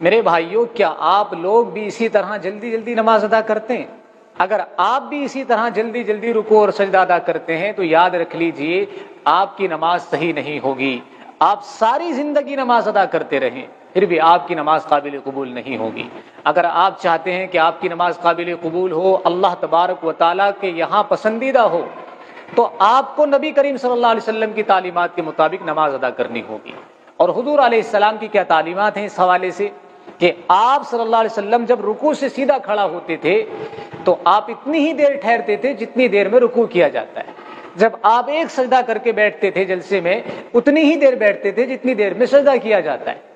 میرے بھائیوں، کیا آپ لوگ بھی اسی طرح جلدی جلدی نماز ادا کرتے ہیں؟ اگر آپ بھی اسی طرح جلدی جلدی رکوع اور سجدہ ادا کرتے ہیں تو یاد رکھ لیجئے آپ کی نماز صحیح نہیں ہوگی۔ آپ ساری زندگی نماز ادا کرتے رہیں پھر بھی آپ کی نماز قابل قبول نہیں ہوگی۔ اگر آپ چاہتے ہیں کہ آپ کی نماز قابل قبول ہو، اللہ تبارک و تعالیٰ کے یہاں پسندیدہ ہو، تو آپ کو نبی کریم صلی اللہ علیہ وسلم کی تعلیمات کے مطابق نماز ادا کرنی ہوگی۔ اور حضور علیہ السلام کی کیا تعلیمات ہیں اس حوالے سے کہ آپ صلی اللہ علیہ وسلم جب رکوع سے سیدھا کھڑا ہوتے تھے تو آپ اتنی ہی دیر ٹھہرتے تھے جتنی دیر میں رکوع کیا جاتا ہے۔ جب آپ ایک سجدہ کر کے بیٹھتے تھے جلسے میں، اتنی ہی دیر بیٹھتے تھے جتنی دیر میں سجدہ کیا جاتا ہے۔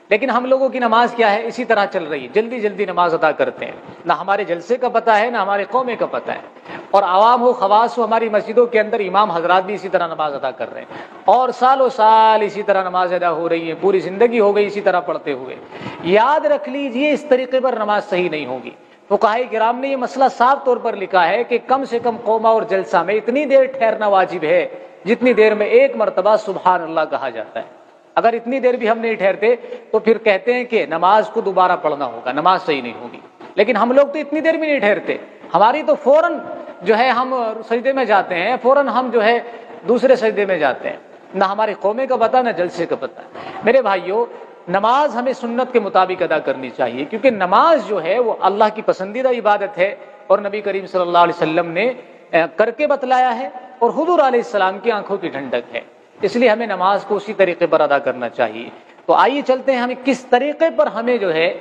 لیکن ہم لوگوں کی نماز کیا ہے؟ اسی طرح چل رہی ہے، جلدی جلدی نماز ادا کرتے ہیں۔ نہ ہمارے جلسے کا پتہ ہے، نہ ہمارے قومے کا پتہ ہے۔ اور عوام ہو خواص ہو، ہماری مسجدوں کے اندر امام حضرات بھی اسی طرح نماز ادا کر رہے ہیں، اور سالوں سال اسی طرح نماز ادا ہو رہی ہے، پوری زندگی ہو گئی اسی طرح پڑھتے ہوئے۔ یاد رکھ لیجئے اس طریقے پر نماز صحیح نہیں ہوگی۔ فقہائے کرام نے یہ مسئلہ صاف طور پر لکھا ہے کہ کم سے کم قومہ اور جلسہ میں اتنی دیر ٹھہرنا واجب ہے جتنی دیر میں ایک مرتبہ سبحان اللہ کہا جاتا ہے۔ اگر اتنی دیر بھی ہم نہیں ٹھہرتے تو پھر کہتے ہیں کہ نماز کو دوبارہ پڑھنا ہوگا، نماز صحیح نہیں ہوگی۔ لیکن ہم لوگ تو اتنی دیر بھی نہیں ٹھہرتے، ہماری تو فوراً جو ہے ہم سجدے میں جاتے ہیں، فوراً ہم جو ہے دوسرے سجدے میں جاتے ہیں۔ نہ ہمارے قومے کا پتہ، نہ جلسے کا پتہ۔ میرے بھائیوں، نماز ہمیں سنت کے مطابق ادا کرنی چاہیے، کیونکہ نماز جو ہے وہ اللہ کی پسندیدہ عبادت ہے، اور نبی کریم صلی اللہ علیہ وسلم نے کر کے بتلایا ہے، اور حضور علیہ السلام کی آنکھوں کی ٹھنڈک ہے۔ اس لیے ہمیں نماز کو اسی طریقے پر ادا کرنا چاہیے۔ تو آئیے چلتے ہیں ہمیں کس طریقے پر ہمیں جو ہے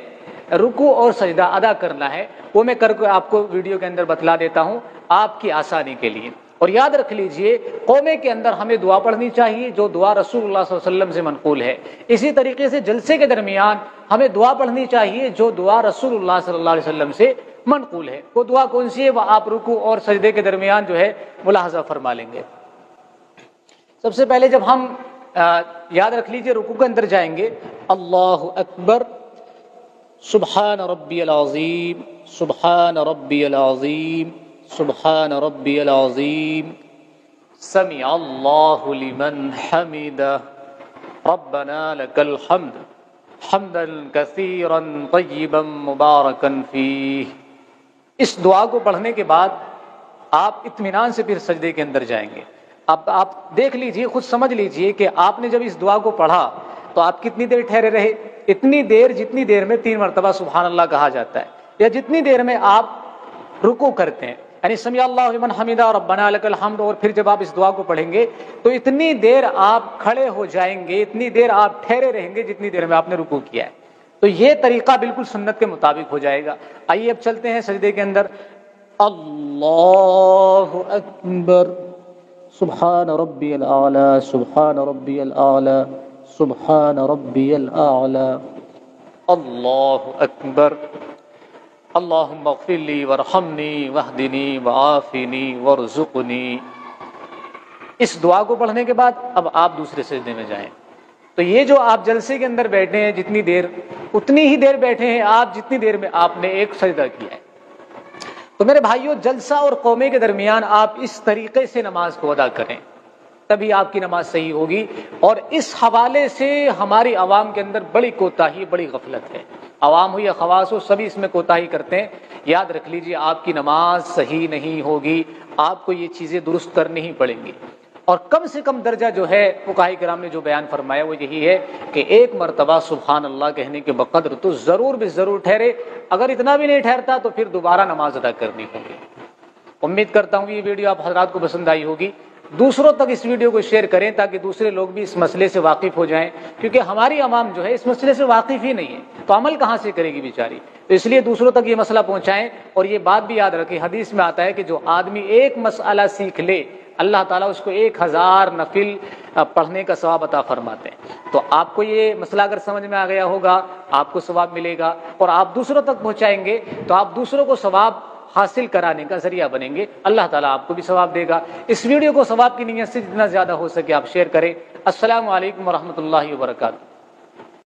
رکوع اور سجدہ ادا کرنا ہے، وہ میں کر کے آپ کو ویڈیو کے اندر بتلا دیتا ہوں آپ کی آسانی کے لیے۔ اور یاد رکھ لیجئے قومے کے اندر ہمیں دعا پڑھنی چاہیے جو دعا رسول اللہ صلی اللہ علیہ وسلم سے منقول ہے۔ اسی طریقے سے جلسے کے درمیان ہمیں دعا پڑھنی چاہیے جو دعا رسول اللہ صلی اللہ علیہ وسلم سے منقول ہے۔ وہ دعا کون سی ہے وہ آپ رکوع اور سجدے کے درمیان جو ہے ملاحظہ فرما لیں گے۔ سب سے پہلے جب ہم یاد رکھ لیجئے رکوع کے اندر جائیں گے، اللہ اکبر، سبحان ربی العظیم، سبحان ربی العظیم، سبحان ربی العظیم، سمع اللہ لمن حمدہ، ربنا لک الحمد حمدا کثیرا طیبا مبارکا فیہ۔ اس دعا کو پڑھنے کے بعد آپ اطمینان سے پھر سجدے کے اندر جائیں گے۔ اب آپ دیکھ لیجئے، خود سمجھ لیجئے کہ آپ نے جب اس دعا کو پڑھا تو آپ کتنی دیر ٹھہرے رہے؟ اتنی دیر جتنی دیر میں 3 مرتبہ سبحان اللہ کہا جاتا ہے، یا جتنی دیر میں آپ رکوع کرتے ہیں، یعنی سمع اللہ لمن حمدہ ربنا لک الحمد، اور پھر جب آپ اس دعا کو پڑھیں گے تو اتنی دیر آپ کھڑے ہو جائیں گے، اتنی دیر آپ ٹھہرے رہیں گے جتنی دیر میں آپ نے رکوع کیا ہے۔ تو یہ طریقہ بالکل سنت کے مطابق ہو جائے گا۔ آئیے اب چلتے ہیں سجدے کے اندر۔ اللہ اکبر، سبحان ربی الاعلی، سبحان ربی الاعلی، سبحان ربی الاعلی، اللہ اکبر، اللہم اغفر لی وارحمنی واہدنی وعافنی وارزقنی۔ اس دعا کو پڑھنے کے بعد اب آپ دوسرے سجدے میں جائیں۔ تو یہ جو آپ جلسے کے اندر بیٹھے ہیں جتنی دیر، اتنی ہی دیر بیٹھے ہیں آپ جتنی دیر میں آپ نے ایک سجدہ کیا ہے۔ تو میرے بھائیوں، جلسہ اور قومے کے درمیان آپ اس طریقے سے نماز کو ادا کریں، تبھی آپ کی نماز صحیح ہوگی۔ اور اس حوالے سے ہماری عوام کے اندر بڑی کوتاہی، بڑی غفلت ہے۔ عوام ہو یا خواص ہو، سبھی اس میں کوتاہی کرتے ہیں۔ یاد رکھ لیجئے آپ کی نماز صحیح نہیں ہوگی، آپ کو یہ چیزیں درست کرنی ہی پڑیں گی۔ اور کم سے کم درجہ جو ہے فقہاء کرام نے جو بیان فرمایا وہ یہی ہے کہ ایک مرتبہ سبحان اللہ کہنے کے بقدر تو ضرور بھی ضرور ٹھہرے۔ اگر اتنا بھی نہیں ٹھہرتا تو پھر دوبارہ نماز ادا کرنی ہوگی۔ امید کرتا ہوں یہ ویڈیو آپ حضرات کو پسند آئی ہوگی۔ دوسروں تک اس ویڈیو کو شیئر کریں تاکہ دوسرے لوگ بھی اس مسئلے سے واقف ہو جائیں، کیونکہ ہماری عوام جو ہے اس مسئلے سے واقف ہی نہیں ہے، تو عمل کہاں سے کرے گی بیچاری۔ تو اس لیے دوسروں تک یہ مسئلہ پہنچائیں۔ اور یہ بات بھی یاد رکھیں، حدیث میں آتا ہے کہ جو آدمی ایک مسئلہ سیکھ لے اللہ تعالیٰ اس کو 1000 نفل پڑھنے کا ثواب عطا فرماتے ہیں۔ تو آپ کو یہ مسئلہ اگر سمجھ میں آ گیا ہوگا، آپ کو ثواب ملے گا، اور آپ دوسروں تک پہنچائیں گے تو آپ دوسروں کو ثواب حاصل کرانے کا ذریعہ بنیں گے۔ اللہ تعالیٰ آپ کو بھی ثواب دے گا۔ اس ویڈیو کو ثواب کی نیت سے جتنا زیادہ ہو سکے آپ شیئر کریں۔ السلام علیکم ورحمۃ اللہ وبرکاتہ۔